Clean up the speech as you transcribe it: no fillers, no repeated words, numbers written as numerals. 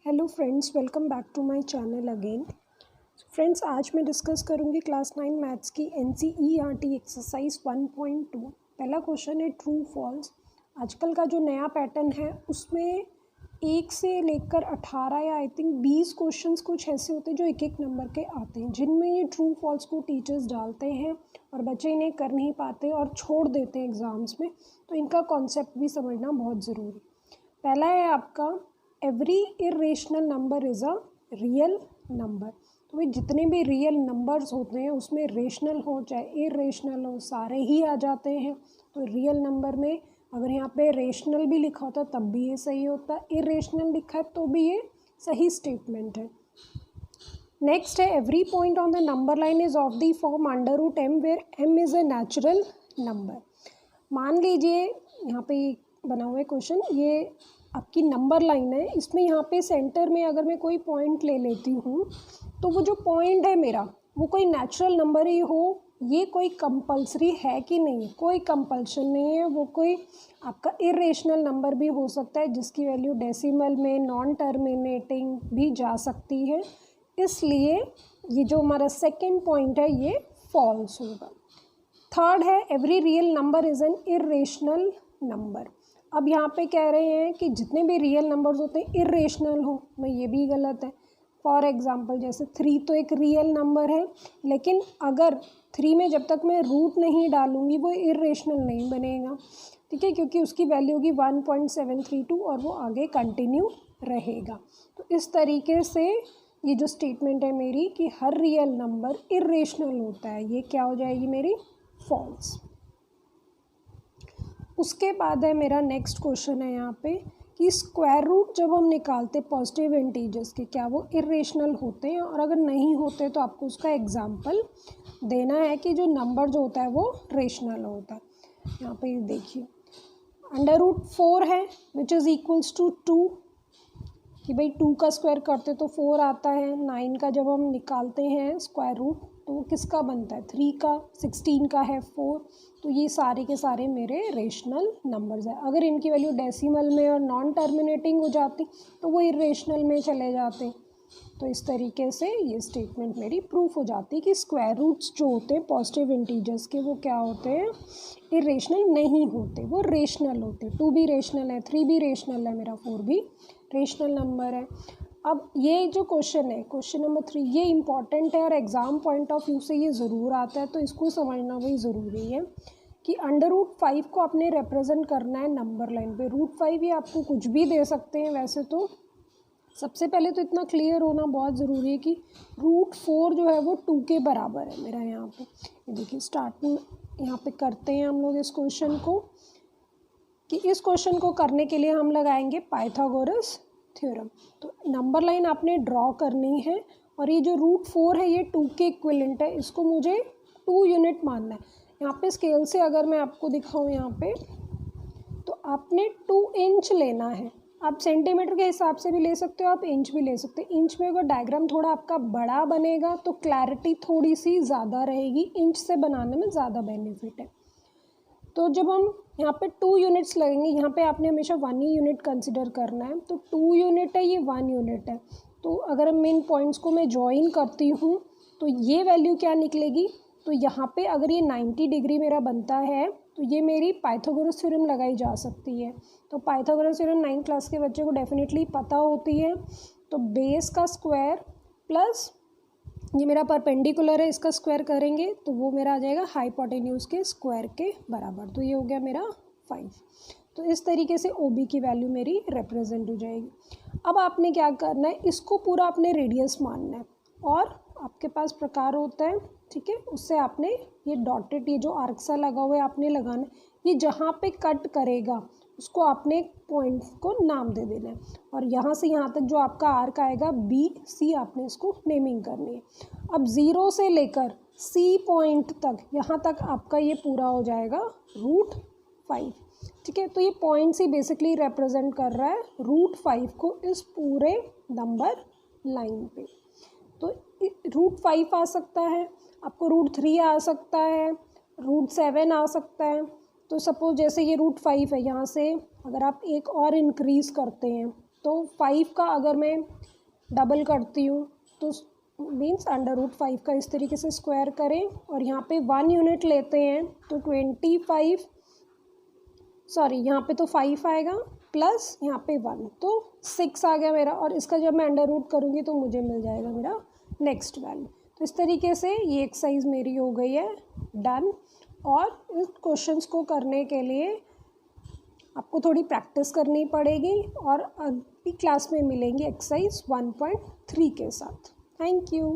Hello friends, welcome back to my channel again. Friends, आज मैं discuss करूंगी class 9 maths की एनसीईआरटी एक्सरसाइज 1.2। पहला क्वेश्चन है ट्रू फॉल्स। आजकल का जो नया पैटर्न है उसमें 1 से लेकर 18 या आई थिंक 20 क्वेश्चंस कुछ ऐसे होते हैं जो एक एक नंबर के आते हैं, जिनमें ये ट्रू फॉल्स को टीचर्स डालते हैं और बच्चे इन्हें कर नहीं पाते और छोड़ देते हैं एग्ज़ाम्स में। तो इनका कॉन्सेप्ट भी समझना बहुत ज़रूरी। पहला है आपका every irrational number is a real number. तो भाई जितने भी रियल नंबर्स होते हैं उसमें रेशनल हो चाहे इरेशनल हो सारे ही आ जाते हैं। तो रियल नंबर में अगर यहाँ पे रेशनल भी लिखा होता तब भी ये सही होता, इरेशनल लिखा है तो भी ये सही स्टेटमेंट है। नेक्स्ट है every point on the number line is of the form √m where m is a natural number. मान लीजिए यहाँ पे बना हुआ है क्वेश्चन, ये आपकी नंबर लाइन है, इसमें यहाँ पे सेंटर में अगर मैं कोई पॉइंट ले लेती हूँ तो वो जो पॉइंट है मेरा वो कोई नेचुरल नंबर ही हो, ये कोई कंपल्सरी है कि नहीं, कोई कंपल्शन नहीं है। वो कोई आपका इरेशनल नंबर भी हो सकता है जिसकी वैल्यू डेसिमल में नॉन टर्मिनेटिंग भी जा सकती है। इसलिए ये जो हमारा सेकेंड पॉइंट है ये फॉल्स होगा। थर्ड है every real number is an irrational number. अब यहाँ पे कह रहे हैं कि जितने भी रियल नंबर्स होते हैं इरेशनल हो, मैं ये भी गलत है। फॉर एग्जांपल जैसे 3 तो एक रियल नंबर है, लेकिन अगर 3 में जब तक मैं रूट नहीं डालूंगी वो इरेशनल नहीं बनेगा, ठीक है, क्योंकि उसकी वैल्यू होगी 1.732 और वो आगे कंटिन्यू रहेगा। तो इस तरीके से ये जो स्टेटमेंट है मेरी कि हर रियल नंबर इरेशनल होता है, ये क्या हो जाएगी मेरी फॉल्स। उसके बाद है मेरा नेक्स्ट क्वेश्चन है यहाँ पे कि स्क्वायर रूट जब हम निकालते पॉजिटिव इंटीजर्स के क्या वो इरेशनल होते हैं, और अगर नहीं होते तो आपको उसका एग्जांपल देना है कि जो नंबर जो होता है वो रेशनल होता है। यहाँ पे देखिए √4 है विच इज़ इक्वल्स टू 2, कि भाई 2 का स्क्वायर करते तो 4 आता है। 9 का जब हम निकालते हैं स्क्वायर रूट तो वो किसका बनता है 3 का, 16 का है 4। तो ये सारे के सारे मेरे रेशनल नंबर्स हैं। अगर इनकी वैल्यू डेसिमल में और नॉन टर्मिनेटिंग हो जाती तो वो इरेशनल में चले जाते। तो इस तरीके से ये स्टेटमेंट मेरी प्रूफ हो जाती है कि स्क्वायर रूट्स जो होते हैं पॉजिटिव इंटीजर्स के वो क्या होते हैं, इरेशनल नहीं होते, वो रेशनल होते। 2 भी रेशनल है, 3 भी रेशनल है, मेरा 4 भी रेशनल नंबर है। अब ये जो क्वेश्चन है क्वेश्चन नंबर 3 ये इंपॉर्टेंट है और एग्ज़ाम पॉइंट ऑफ व्यू से ये ज़रूर आता है, तो इसको समझना वही ज़रूरी है कि √5 को आपने रिप्रेजेंट करना है नंबर लाइन पे। √5 ये आपको कुछ भी दे सकते हैं वैसे तो। सबसे पहले तो इतना क्लियर होना बहुत ज़रूरी है कि √4 जो है वो 2 के बराबर है मेरा। यहाँ पे ये देखिए स्टार्टिंग यहाँ पे करते हैं हम लोग इस क्वेश्चन को, कि इस क्वेश्चन को करने के लिए हम लगाएंगे पाइथागोरस थ्योरम। तो नंबर लाइन आपने ड्रॉ करनी है और ये जो √4 है ये 2 के इक्विवेलेंट है, इसको मुझे 2 यूनिट मानना है। यहाँ पे स्केल से अगर मैं आपको दिखाऊँ यहाँ पे तो आपने 2 इंच लेना है। आप सेंटीमीटर के हिसाब से भी ले सकते हो, आप इंच भी ले सकते हो। इंच में अगर डायग्राम थोड़ा आपका बड़ा बनेगा तो क्लैरिटी थोड़ी सी ज़्यादा रहेगी, इंच से बनाने में ज़्यादा बेनिफिट है। तो जब हम यहाँ पे 2 यूनिट्स लगेंगे, यहाँ पे आपने हमेशा 1 ही यूनिट कंसिडर करना है। तो 2 यूनिट है, ये 1 यूनिट है। तो अगर मैं इन पॉइंट्स को मैं जॉइन करती हूँ तो ये वैल्यू क्या निकलेगी, तो यहाँ पे अगर ये 90 डिग्री मेरा बनता है तो ये मेरी पाइथागोरस थ्योरम लगाई जा सकती है। तो पाइथागोरस थ्योरम 9 क्लास के बच्चे को डेफिनेटली पता होती है। तो बेस का स्क्वायर प्लस ये मेरा परपेंडिकुलर है, इसका स्क्वायर करेंगे तो वो मेरा आ जाएगा हाइपोटेन्यूज के स्क्वायर के बराबर। तो ये हो गया मेरा 5। तो इस तरीके से OB की वैल्यू मेरी रिप्रेजेंट हो जाएगी। अब आपने क्या करना है, इसको पूरा आपने रेडियस मानना है और आपके पास प्रकार होता है, ठीक है, उससे आपने ये डॉटेड ये जो आर्क सा लगा हुआ है आपने लगाना है। ये जहाँ पे कट करेगा उसको आपने एक पॉइंट को नाम दे देना है और यहाँ से यहाँ तक जो आपका आर्क आएगा BC आपने इसको नेमिंग करनी है। अब 0 से लेकर C पॉइंट तक यहाँ तक आपका ये पूरा हो जाएगा √5, ठीक है। तो ये पॉइंट ही बेसिकली रिप्रेजेंट कर रहा है √5 को इस पूरे नंबर लाइन पे। तो √5 आ सकता है, आपको √3 आ सकता है, √7 आ सकता है। तो सपोज जैसे ये √5 है, यहाँ से अगर आप एक और इंक्रीज़ करते हैं तो 5 का अगर मैं डबल करती हूँ तो मीन्स √5 का इस तरीके से स्क्वायर करें, और यहाँ पे 1 यूनिट लेते हैं तो 25, सॉरी यहाँ पे तो 5 आएगा प्लस यहाँ पे 1, तो 6 आ गया मेरा। और इसका जब मैं √ करूँगी तो मुझे मिल जाएगा मेरा नेक्स्ट वैल्यू। तो इस तरीके से ये एक्सरसाइज मेरी हो गई है डन। और इस क्वेश्चंस को करने के लिए आपको थोड़ी प्रैक्टिस करनी पड़ेगी, और अगली क्लास में मिलेंगे एक्सरसाइज 1.3 के साथ। Thank you.